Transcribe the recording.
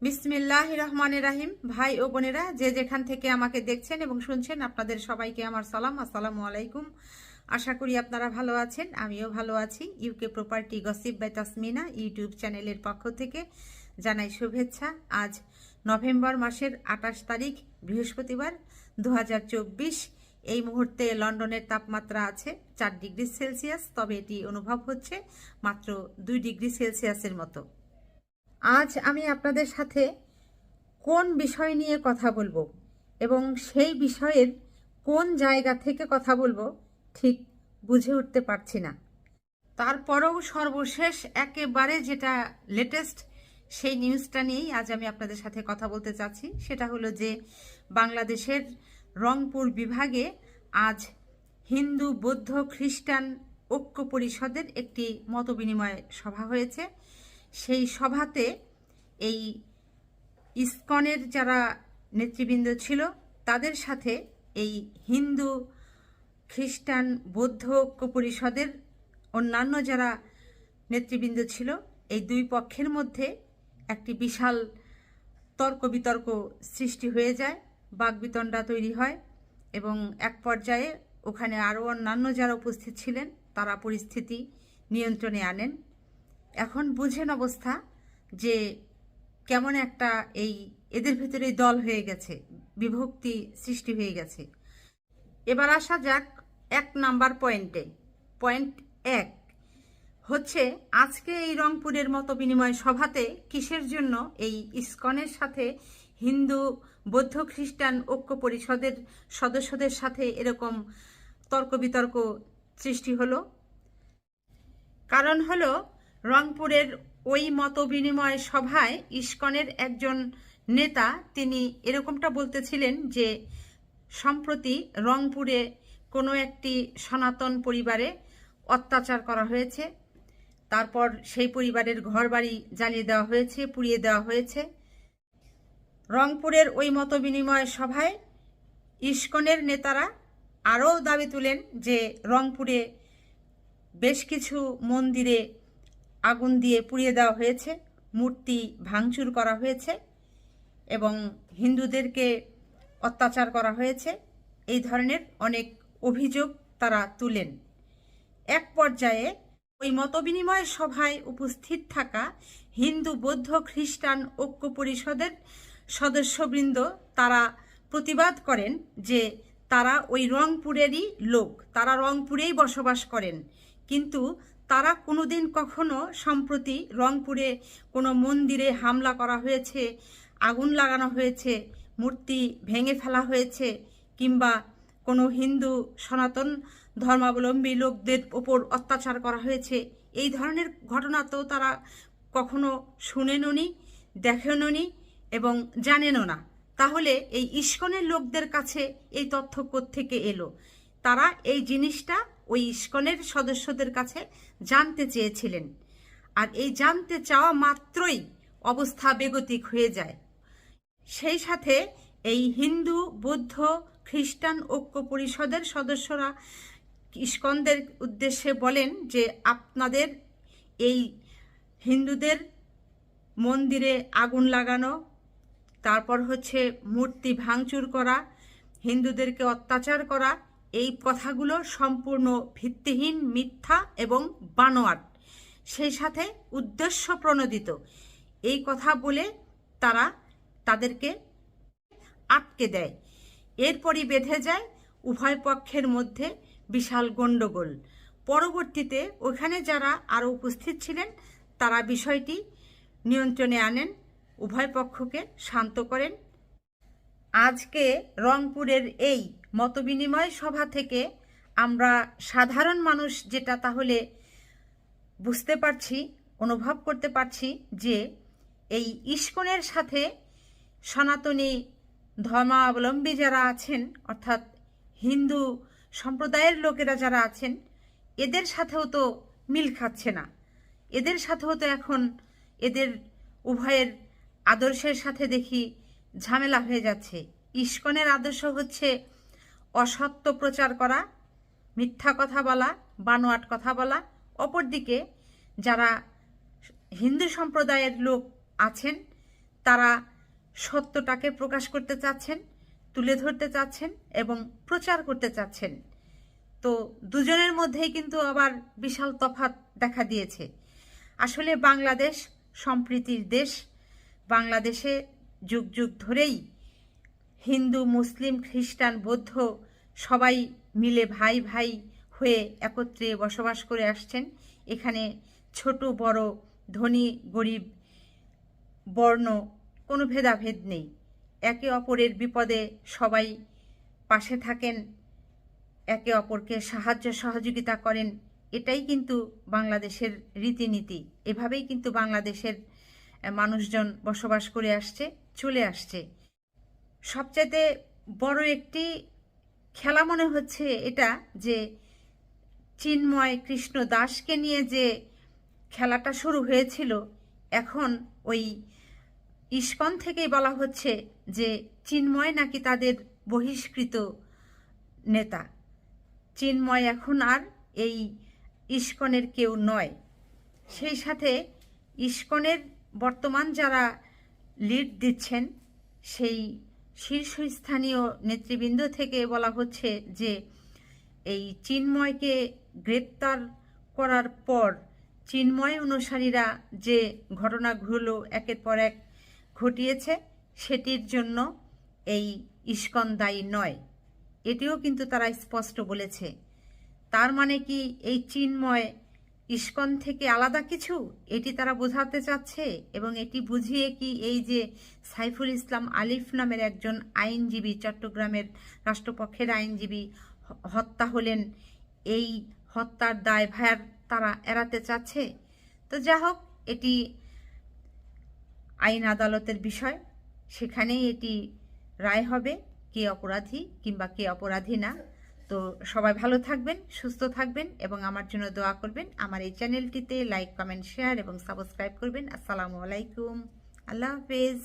বিসমিল্লাহির রহমানির রাহিম। ভাই ও বোনেরা, যে যেখান থেকে আমাকে দেখছেন এবং শুনছেন, আপনাদের সবাইকে আমার সালাম, আসসালামু আলাইকুম। আশা করি আপনারা ভালো আছেন, আমিও ভালো আছি। UK property gossip by Tasmina YouTube চ্যানেলের পক্ষ থেকে জানাই শুভেচ্ছা। আজ নভেম্বর মাসের 28 তারিখ, বৃহস্পতিবার, 2024। এই মুহূর্তে লন্ডনের তাপমাত্রা আছে 4 ডিগ্রি সেলসিয়াস, তবে এটি অনুভব হচ্ছে মাত্র 2 ডিগ্রি সেলসিয়াসের মতো। আজ আমি আপনাদের সাথে কোন বিষয় নিয়ে কথা বলবো এবং সেই বিষয়ের কোন জায়গা থেকে কথা বলবো ঠিক বুঝে উঠতে পারছি না। তারপরেও সর্বশেষ একেবারে যেটা লেটেস্ট, সেই নিউজটা নিয়েই আজ আমি আপনাদের সাথে কথা বলতে চাচ্ছি। সেটা হলো যে বাংলাদেশের রংপুর বিভাগে আজ হিন্দু বৌদ্ধ খ্রিস্টান ঐক্য পরিষদের একটি মতবিনিময় সভা হয়েছে। সেই সভাতে এই ইসকনের যারা নেতৃবৃন্দ ছিল তাদের সাথে এই হিন্দু খ্রিস্টান বৌদ্ধ ঐক্য পরিষদের অন্যান্য যারা নেতৃবৃন্দ ছিল, এই দুই পক্ষের মধ্যে একটি বিশাল তর্ক বিতর্ক সৃষ্টি হয়ে যায়, বাকবিতণ্ডা তৈরি হয় এবং এক পর্যায়ে ওখানে আরও অন্যান্য যারা উপস্থিত ছিলেন তারা পরিস্থিতি নিয়ন্ত্রণে আনেন। এখন বুঝেন অবস্থা যে কেমন একটা এদের ভেতরে দল হয়ে গেছে, বিভক্তি সৃষ্টি হয়ে গেছে। এবার আসা যাক 1 নাম্বার পয়েন্টে। পয়েন্ট 1 হচ্ছে, আজকে এই রংপুরের মতবিনিময় সভাতে কিসের জন্য এই ইসকনের সাথে হিন্দু বৌদ্ধ খ্রিস্টান ঐক্য পরিষদের সদস্যদের সাথে এরকম তর্ক বিতর্ক সৃষ্টি হলো? কারণ হলো, রংপুরের ওই মতবিনিময় সভায় ইসকনের একজন নেতা তিনি এরকমটা বলতেছিলেন যে সম্প্রতি রংপুরে কোনো একটি সনাতন পরিবারে অত্যাচার করা হয়েছে, তারপর সেই পরিবারের ঘরবাড়ি জ্বালিয়ে দেওয়া হয়েছে, পুড়িয়ে দেওয়া হয়েছে। রংপুরের ওই মতবিনিময় সভায় ইসকনের নেতারা আরও দাবি তুলেন যে রংপুরে বেশ কিছু মন্দিরে আগুন দিয়ে পুড়িয়ে দেওয়া হয়েছে, মূর্তি ভাঙচুর করা হয়েছে এবং হিন্দুদেরকে অত্যাচার করা হয়েছে। এই ধরনের অনেক অভিযোগ তারা তুলেন। এক পর্যায়ে ওই মতবিনিময় সভায় উপস্থিত থাকা হিন্দু বৌদ্ধ খ্রিস্টান ঐক্য পরিষদের সদস্যবৃন্দ তারা প্রতিবাদ করেন যে তারা ওই রংপুরেরই লোক, তারা রংপুরেই বসবাস করেন, কিন্তু তারা কোনোদিন কখনো সম্প্রতি রংপুরে কোনো মন্দিরে হামলা করা হয়েছে, আগুন লাগানো হয়েছে, মূর্তি ভেঙে ফেলা হয়েছে কিংবা কোনো হিন্দু সনাতন ধর্মাবলম্বী লোকদের ওপর অত্যাচার করা হয়েছে, এই ধরনের ঘটনা তো তারা কখনো শুনেনওনি, দেখেনওনি এবং জানেনও না। তাহলে এই ইসকনের লোকদের কাছে এই তথ্য কোত্থেকে এলো? তারা এই জিনিসটা ওই ইসকনের সদস্যদের কাছে জানতে চেয়েছিলেন, আর এই জানতে চাওয়া মাত্রই অবস্থা বেগতিক হয়ে যায়। সেই সাথে এই হিন্দু বৌদ্ধ খ্রিস্টান ঐক্য পরিষদের সদস্যরা ইসকনদের উদ্দেশ্যে বলেন যে আপনাদের এই হিন্দুদের মন্দিরে আগুন লাগানো, তারপর হচ্ছে মূর্তি ভাঙচুর করা, হিন্দুদেরকে অত্যাচার করা, এই কথাগুলো সম্পূর্ণ ভিত্তিহীন, মিথ্যা এবং বানোয়াট, সেই সাথে উদ্দেশ্য প্রণোদিত। এই কথা বলে তারা তাদেরকে আটকে দেয়। এরপরই বেঁধে যায় উভয় পক্ষের মধ্যে বিশাল গণ্ডগোল। পরবর্তীতে ওখানে যারা আরও উপস্থিত ছিলেন তারা বিষয়টি নিয়ন্ত্রণে আনেন, উভয় পক্ষকে শান্ত করেন। আজকে রংপুরের এই মতবিনিময় সভা থেকে আমরা সাধারণ মানুষ যেটা তাহলে বুঝতে পারছি, অনুভব করতে পারছি যে এই ইসকনের সাথে সনাতনী ধর্মাবলম্বী যারা আছেন, অর্থাৎ হিন্দু সম্প্রদায়ের লোকেরা যারা আছেন, এদের সাথেও তো মিল খাচ্ছে না। এদের সাথেও তো এখন এদের উভয়ের আদর্শের সাথে দেখি ঝামেলা হয়ে যাচ্ছে। ইসকনের আদর্শ হচ্ছে অসত্য প্রচার করা, মিথ্যা কথা বলা, বানোয়াট কথা বলা। অপরদিকে যারা হিন্দু সম্প্রদায়ের লোক আছেন তারা সত্যটাকে প্রকাশ করতে চাচ্ছেন, তুলে ধরতে চাচ্ছেন এবং প্রচার করতে চাচ্ছেন। তো দুজনের মধ্যেই কিন্তু আবার বিশাল তফাৎ দেখা দিয়েছে। আসলে বাংলাদেশ সম্প্রীতির দেশ। বাংলাদেশে যুগ যুগ ধরেই হিন্দু, মুসলিম, খ্রিস্টান, বৌদ্ধ সবাই মিলে ভাই ভাই হয়ে একত্রে বসবাস করে আসছেন। এখানে ছোট বড়, ধনী গরিব, বর্ণ কোনো ভেদাভেদ নেই। একে অপরের বিপদে সবাই পাশে থাকেন, একে অপরকে সাহায্য সহযোগিতা করেন। এটাই কিন্তু বাংলাদেশের রীতিনীতি। এভাবেই কিন্তু বাংলাদেশের মানুষজন বসবাস করে আসছে, চলে আসছে। সবচাইতে বড় একটি খেলা মনে হচ্ছে এটা, যে চিন্ময় কৃষ্ণ দাসকে নিয়ে যে খেলাটা শুরু হয়েছিল, এখন ওই ইস্কন থেকেই বলা হচ্ছে যে চিন্ময় নাকি তাদের বহিষ্কৃত নেতা। চিন্ময় এখন আর এই ইস্কনের কেউ নয়। সেই সাথে ইস্কনের বর্তমান যারা লিড দিচ্ছেন, সেই শীর্ষস্থানীয় নেতৃবৃন্দ থেকে বলা হচ্ছে যে এই চিন্ময়কে গ্রেপ্তার করার পর চিন্ময় অনুসারীরা যে ঘটনাগুলো একের পর এক ঘটিয়েছে, সেটির জন্য এই ইস্কন দায়ী নয়। এটিও কিন্তু তারা স্পষ্ট বলেছে। তার মানে কি এই চিন্ময় ইস্কন থেকে আলাদা কিছু, এটি তারা বোঝাতে চাচ্ছে। এবং এটি বুঝিয়ে কি এই যে সাইফুল ইসলাম আলিফ নামের একজন আইনজীবী, চট্টগ্রামের রাষ্ট্রপক্ষের আইনজীবী হত্যা হলেন, এই হত্যার দায়ভার তারা এড়াতে চাচ্ছে? তো যা হোক, এটি আইন আদালতের বিষয়, সেখানেই এটি রায় হবে কে অপরাধী কিংবা কে অপরাধী না। তো সবাই ভালো থাকবেন, সুস্থ থাকবেন এবং আমার জন্য দোয়া করবেন। আমার এই চ্যানেলটিতে লাইক, কমেন্ট, শেয়ার এবং সাবস্ক্রাইব করবেন। আসসালামু আলাইকুম, আল্লাহ হাফেজ।